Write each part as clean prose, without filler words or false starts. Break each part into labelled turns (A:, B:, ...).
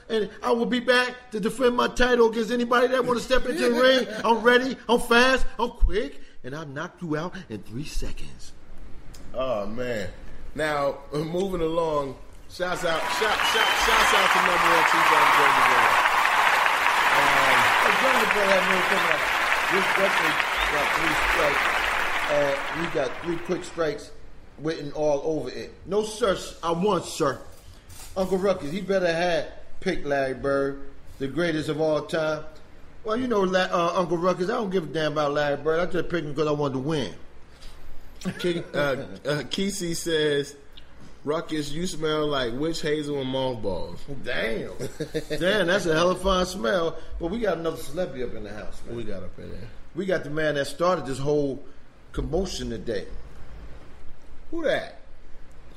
A: and I will be back to defend my title against anybody that want to step into the ring. I'm ready. I'm fast. I'm quick, and I'll knock you out in 3 seconds.
B: Oh man! Now moving along, shouts out to number 1 Chief
A: Jungle Boy had no coming up. This definitely got 3 strikes. We got 3 quick strikes written all over it. No, sir. I won, sir. Uncle Ruckus, he better have picked Larry Bird, the greatest of all time. Well, you know, Uncle Ruckus, I don't give a damn about Larry Bird. I just picked him because I wanted to win.
B: Kesey says, Ruckus, you smell like witch hazel and mothballs.
A: Damn. Damn, that's a hell of a fine smell. But we got another celebrity up in the house, man.
B: What we got up in there?
A: We got the man that started this whole commotion today.
B: Who that?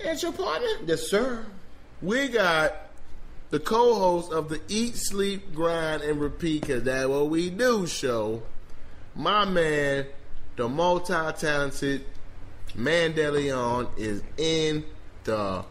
B: That's your partner?
A: Yes, sir.
B: We got the co-host of the Eat, Sleep, Grind, and Repeat, because that's what we do show. My man, the multi-talented Man De Leon is in the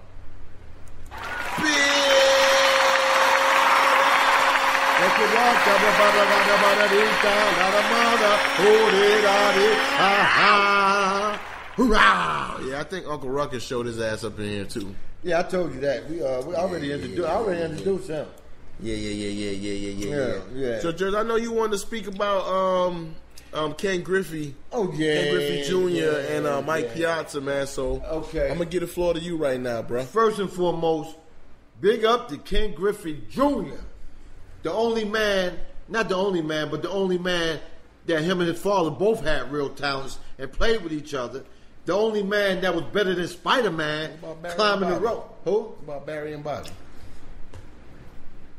B: Yeah, I think Uncle Ruckus showed his ass up in here too.
A: Yeah, I told you that. We already introduced him.
B: Yeah. So, George, I know you wanted to speak about Ken Griffey.
A: Oh yeah,
B: Ken Griffey Jr. And Mike Piazza, man. So
A: okay,
B: I'm gonna give the floor to you right now, bro.
A: First and foremost, big up to Ken Griffey Jr. The only man, not the only man, but the only man that him and his father both had real talents and played with each other. The only man that was better than Spider-Man climbing the rope. Who?
B: What about Barry and Bobby?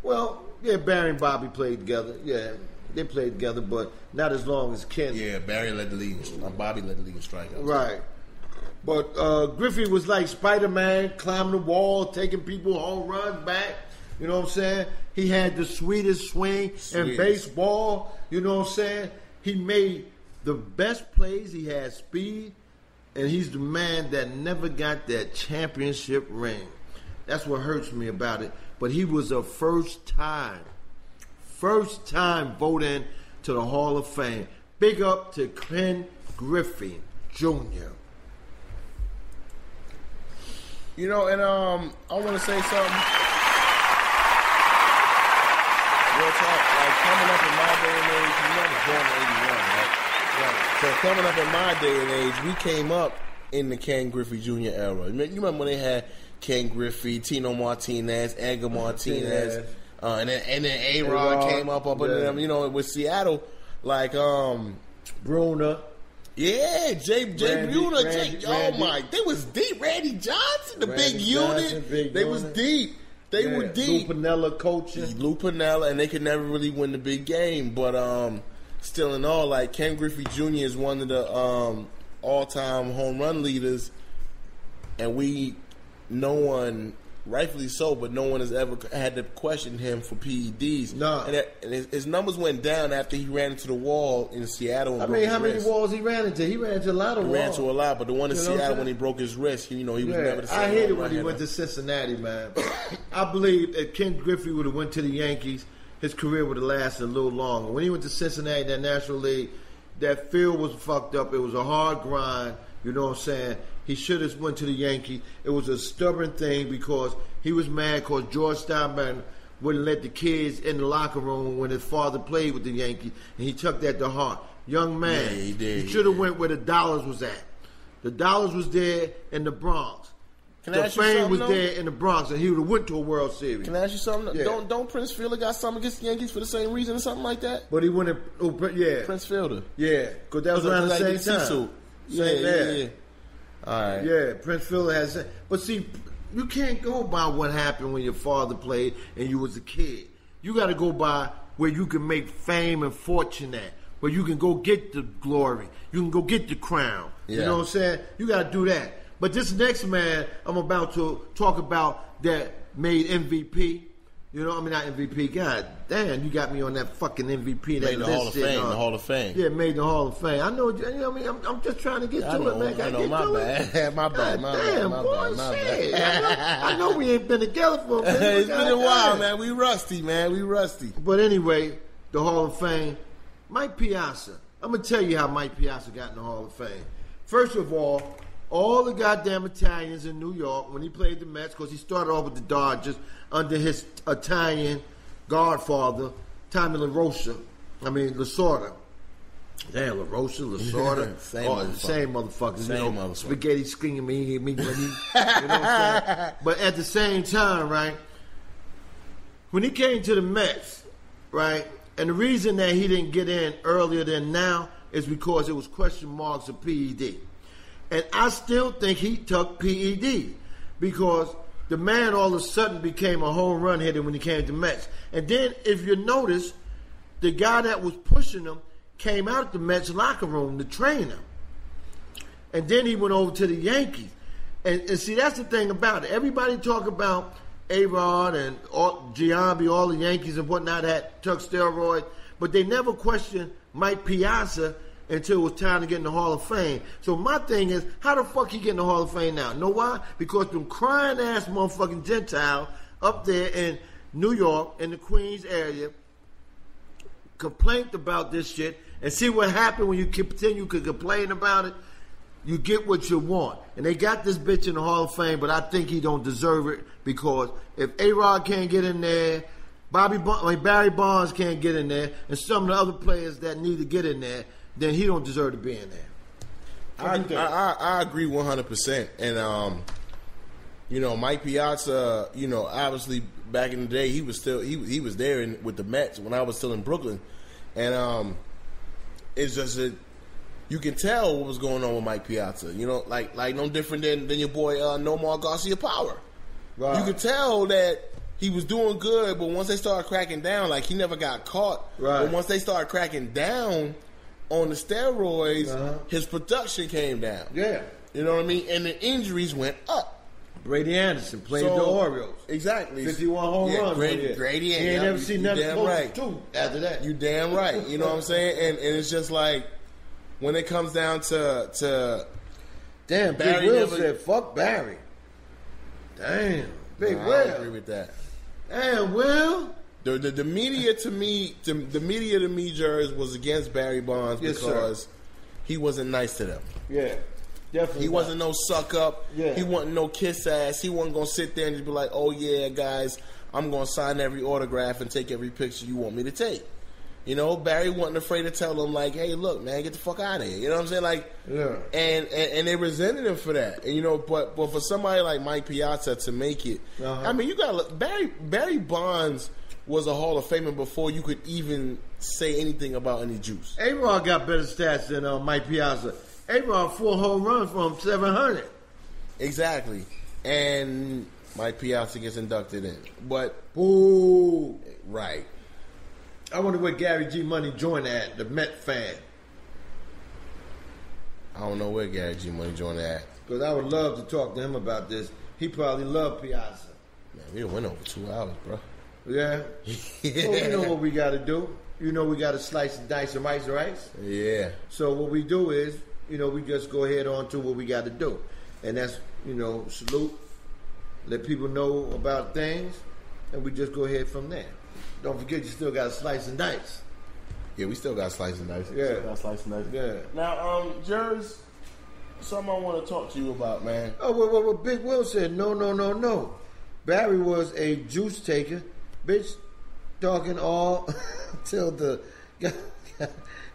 A: Well, yeah, Barry and Bobby played together. Yeah, they played together, but not as long as Ken.
B: Yeah, Barry led the league. Bobby led the league in strikeouts.
A: Right. But Griffey was like Spider-Man, climbing the wall, taking people home runs back. You know what I'm saying? He had the sweetest swing in baseball. You know what I'm saying? He made the best plays. He had speed. And he's the man that never got that championship ring. That's what hurts me about it. But he was a first time voting to the Hall of Fame. Big up to Ken Griffey Jr.
B: You know, and I want to say something. Real talk. Like, coming up in my day and age, you know, I was born in 81, right? So coming up in my day and age, we came up in the Ken Griffey Jr. era. You remember when they had Ken Griffey, Tino Martinez, Edgar Martinez, and then A-Rod came up under them. You know, with Seattle, like
A: Bruner.
B: Yeah, Jay Bruner. They was deep. Randy Johnson, big unit. They was deep. They were deep.
A: Lou Piniella coaching.
B: Lou Piniella, and they could never really win the big game, but still in all, like, Ken Griffey Jr. is one of the all-time home run leaders, and no one, rightfully so, but no one has ever had to question him for PEDs.
A: No.
B: And his numbers went down after he ran into the wall in Seattle.
A: How many walls he ran into? He ran into a lot of walls.
B: He ran into a lot, but the one in Seattle when he broke his wrist, he was never the same.
A: I hated when he went to Cincinnati, man. I believe if Ken Griffey would have went to the Yankees, his career would have lasted a little longer. When he went to Cincinnati, that National League, that field was fucked up. It was a hard grind. You know what I'm saying? He should have went to the Yankees. It was a stubborn thing because he was mad because George Steinbrenner wouldn't let the kids in the locker room when his father played with the Yankees, and he took that to heart. Young man,
B: yeah, he did.
A: He should have went where the dollars was at. The dollars was there in the Bronx. The fame was there in the Bronx, and he would have went to a World Series.
B: Can I ask you something?
A: Yeah.
B: Don't Prince Fielder got something against the Yankees for the same reason or something like that?
A: But he went in,
B: Prince Fielder.
A: Yeah, because that was around the same time.
B: Yeah. All right.
A: Yeah, Prince Fielder has. But see, you can't go by what happened when your father played and you was a kid. You got to go by where you can make fame and fortune at, where you can go get the glory, you can go get the crown.
B: Yeah.
A: You know what I'm saying? You got to do that. But this next man I'm about to talk about that made MVP, You know, I mean, not MVP. God damn, you got me on that fucking MVP.
B: Made the Hall of Fame. The Hall of Fame.
A: Yeah, made the Hall of Fame. I know. You know what I mean, I'm just trying to get to it, man.
B: I know. My bad. My bad.
A: I know we ain't been together for a minute.
B: It's been a while, man. We rusty, man. We rusty.
A: But anyway, the Hall of Fame. Mike Piazza. I'm gonna tell you how Mike Piazza got in the Hall of Fame. First of all the goddamn Italians in New York when he played the Mets, because he started off with the Dodgers under his Italian godfather, Tommy Lasorda. Damn, Lasorda. Same motherfuckers.
B: Same motherfucker.
A: Spaghetti stinging me, you know what I'm saying? But at the same time, right, when he came to the Mets, right, and the reason that he didn't get in earlier than now is because it was question marks of PED. And I still think he took PED because the man all of a sudden became a home run hitter when he came to Mets. And then, if you notice, the guy that was pushing him came out of the Mets locker room to train him. And then he went over to the Yankees. And see, that's the thing about it. Everybody talk about A-Rod and Giambi, all the Yankees and whatnot that took steroids, but they never questioned Mike Piazza until it was time to get in the Hall of Fame. So my thing is, how the fuck he get in the Hall of Fame now? Know why? Because them crying ass motherfucking Gentile up there in New York, in the Queens area, complained about this shit, and see what happened when you continue to complain about it? You get what you want. And they got this bitch in the Hall of Fame, but I think he don't deserve it because if A-Rod can't get in there, Barry Bonds can't get in there, and some of the other players that need to get in there, then he don't deserve to be in there.
B: I agree 100%. And Mike Piazza, obviously back in the day he was there with the Mets when I was still in Brooklyn, and it's just that you can tell what was going on with Mike Piazza. Like no different than your boy Nomar Garcia Power. Right. You could tell that he was doing good, but once they started cracking down, like he never got caught. Right. But once they started cracking down on the steroids, his production came down. Yeah. You know what I mean? And the injuries went up.
A: Brady Anderson played the Orioles.
B: Exactly.
A: 51 home runs.
B: Brady Anderson.
A: He ain't never seen nothing close to after that.
B: You damn right. You know what I'm saying? And it's just like, when it comes down to
A: damn, Barry Big Will said, fuck Barry. Damn. Big Will.
B: I agree with that.
A: Damn, Will.
B: The media to me, Jers, was against Barry Bonds because he wasn't nice to them.
A: Yeah, definitely.
B: He wasn't no suck up.
A: Yeah.
B: He wasn't no kiss ass. He wasn't gonna sit there and just be like, "Oh yeah, guys, I'm gonna sign every autograph and take every picture you want me to take." Barry wasn't afraid to tell them like, "Hey, look, man, get the fuck out of here." You know what I'm saying? Like, yeah. And they resented him for that. And but for somebody like Mike Piazza to make it, I mean, you got to look. Barry Bonds was a Hall of Famer before you could even say anything about any juice.
A: A-Rod got better stats than Mike Piazza. A-Rod 4 home runs from 700.
B: Exactly. And Mike Piazza gets inducted in. But,
A: ooh,
B: right.
A: I wonder where Gary G. Money joined at, the Met fan.
B: I don't know where Gary G. Money joined at.
A: Because I would love to talk to him about this. He probably loved Piazza.
B: Man, we went over 2 hours, bro.
A: Yeah. So you know what we got to do. We got to slice and dice some rice.
B: Yeah.
A: So what we do is, we just go ahead on to what we got to do. And that's, salute, let people know about things, and we just go ahead from there. Don't forget you still got to slice and dice.
B: Yeah, we still got to slice and dice.
A: Yeah.
B: Still got to slice and dice.
A: Yeah.
B: Now, Jers, something I want to talk to you about, man.
A: Oh, well, Big Will said, no. Barry was a juice taker. Bitch talking all till the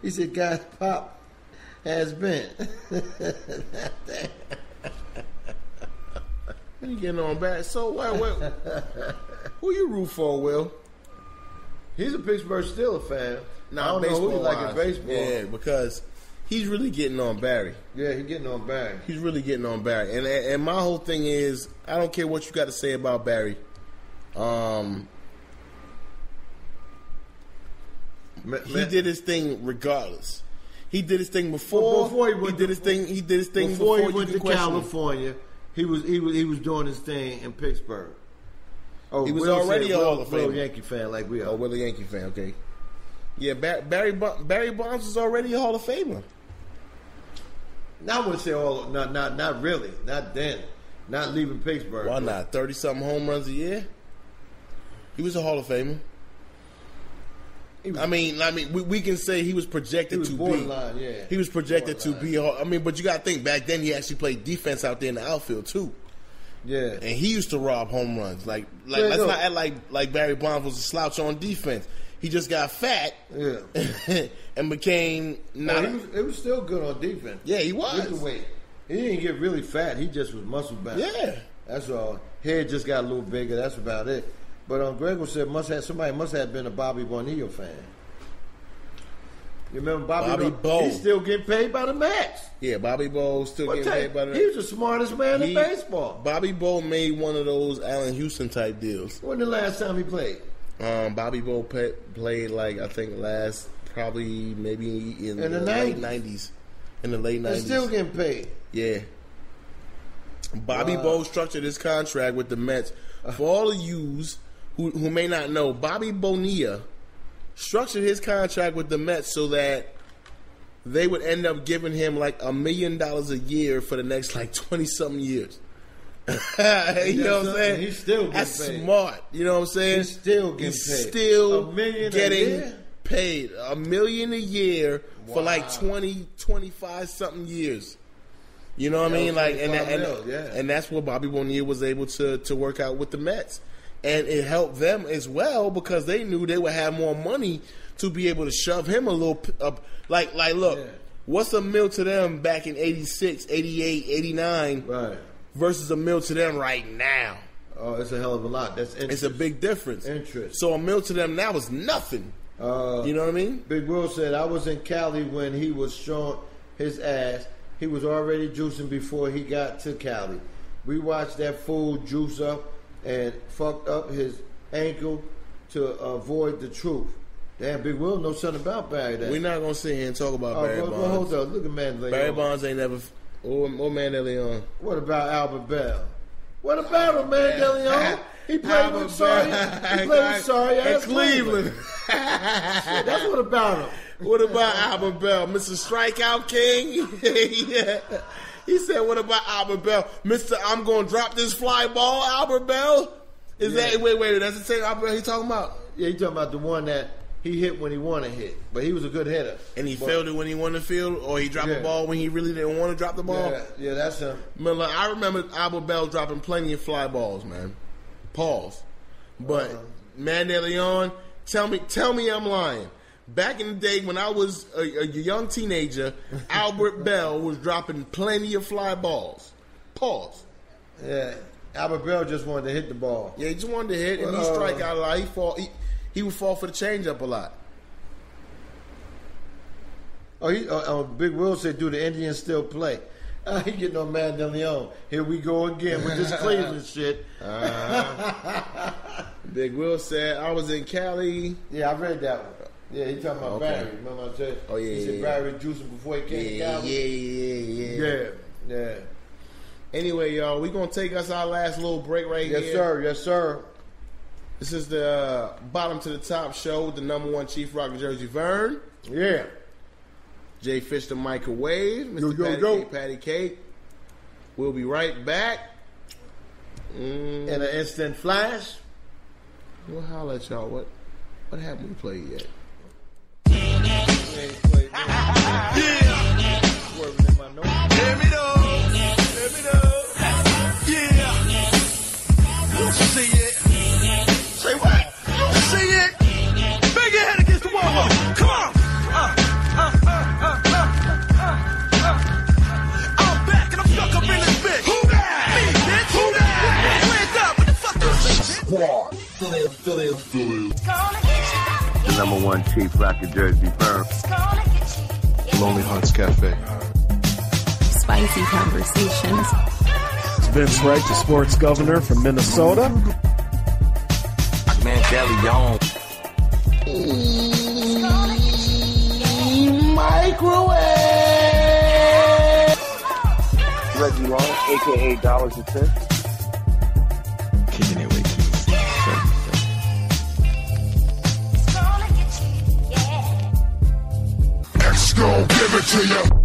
A: he said God's pop has been.
B: You getting on bad. So what who you root for, Will?
A: He's a Pittsburgh Steelers fan.
B: Nah,
A: I don't know who he like in baseball.
B: Yeah, because he's really getting on Barry.
A: Yeah, he's getting on Barry.
B: He's really getting on Barry. And my whole thing is, I don't care what you got to say about Barry. He did his thing regardless. He did his thing before he did his thing before
A: he went to California. He was doing his thing in Pittsburgh. Oh,
B: he was
A: Will
B: already
A: said
B: a Hall of
A: Will
B: Famer.
A: Yankee fan like we are.
B: Oh, Will a Yankee fan, okay. Yeah, Barry Bonds was already a Hall of Famer.
A: Now I would say not really, not then, not leaving Pittsburgh.
B: Why not? 30-something home runs a year. He was a Hall of Famer. I mean, we can say he was projected to be.
A: Yeah.
B: He was projected to be. I mean, but you got to think back then he actually played defense out there in the outfield too.
A: Yeah,
B: and he used to rob home runs. Let's not act like Barry Bonds was a slouch on defense. He just got fat, and became not.
A: He was still good on defense.
B: Yeah, he was.
A: With the weight, he didn't get really fat. He just was muscle bound.
B: Yeah,
A: that's all. Head just got a little bigger. That's about it. But Gregor said somebody must have been a Bobby Bonilla fan. You remember Bobby Bo? He's still getting paid by the Mets.
B: Yeah, Bobby Bo still getting paid by the Mets.
A: He was the smartest man in baseball.
B: Bobby Bo made one of those Allen Houston type deals.
A: When the last time he played?
B: Bobby Bo played I think last probably maybe in the late 90s. In the late 90s.
A: He's still getting paid.
B: Yeah. Bobby Bo structured his contract with the Mets. For all of yous who may not know, Bobby Bonilla structured his contract with the Mets so that they would end up giving him like $1 million a year for the next 20-something years. You know what I'm saying?
A: He's still getting
B: That's
A: paid.
B: Smart. You know what I'm saying?
A: He's still getting paid.
B: Still
A: $1 million
B: getting paid. $1 million a year for 20, 25 something years. You know what I mean? And that's what Bobby Bonilla was able to work out with the Mets. And it helped them as well because they knew they would have more money to be able to shove him a little up. Look, what's a mil to them back in 86, 88, 89 versus a mil to them right now?
A: Oh, it's a hell of a lot. That's interest.
B: It's a big difference.
A: Interest.
B: So a mil to them now is nothing. You know what I mean?
A: Big Will said, I was in Cali when he was showing his ass. He was already juicing before he got to Cali. We watched that fool juice up and fucked up his ankle to avoid the truth. Damn, Big Will knows something about Barry.
B: We're not going to sit here and talk about Barry Bonds.
A: Hold up. Look at Mandela.
B: Barry Bonds ain't never... Or Mandela.
A: What about Albert Bell? What about him, Mandela? He played with Sorry. He played with Sorry ass
B: Cleveland.
A: Shit, that's what about him.
B: What about Albert Bell? Mr. Strikeout King? Yeah. He said, what about Albert Bell? Mr. I'm going to drop this fly ball, Albert Bell? Wait, that's the same Albert Bell he talking about?
A: Yeah, he talking about the one that he hit when he wanted to hit. But he was a good hitter.
B: And he failed it when he wanted to field, or he dropped the ball when he really didn't want to drop the ball?
A: Yeah, that's him.
B: Man, I remember Albert Bell dropping plenty of fly balls, man. Pause. But Mandela, tell me I'm lying. Back in the day when I was a young teenager, Albert Bell was dropping plenty of fly balls. Pause.
A: Yeah, Albert Bell just wanted to hit the ball.
B: Yeah, he just wanted to hit, and he strike out a lot. He would fall for the changeup a lot.
A: Big Will said, do the Indians still play? He getting on Mandela. Here we go again with this Cleveland shit.
B: Big Will said, I was in Cali.
A: Yeah, I read that one. Yeah, he talking about Barry. Remember I said?
B: Oh, yeah,
A: he said Barry was juicing before he came to Cali. Yeah.
B: Anyway, y'all, we're going to take us our last little break right here.
A: Yes, sir.
B: This is the Bottom to the Top show with the number one Chief Rocka Jersey Vern.
A: Yeah.
B: Jay Fish the Microwave. Mr. Patty Cake. We'll be right back.
A: In an instant flash.
B: We'll holler at y'all. What haven't we played yet?
A: Swerving in my nose.
C: Let me know. Yeah. You see it. Say what? You see it. Bang your head against the wall. Come on. I'm back and I'm stuck up in this bitch. Who that? Me, bitch. Who that? Hands up. What the fuck is this shit?
D: Squad. Philly. The number one Chief Rocka Jersey Vern.
E: Lonely Hearts Cafe.
F: Spicy conversations.
G: Vince Wright, the sports governor from Minnesota.
D: Mandela.
B: Microwave.
D: Reggie Long, a.k.a. Dollars and Cents.
E: Kicking it with Keith.
C: gon' give it to you.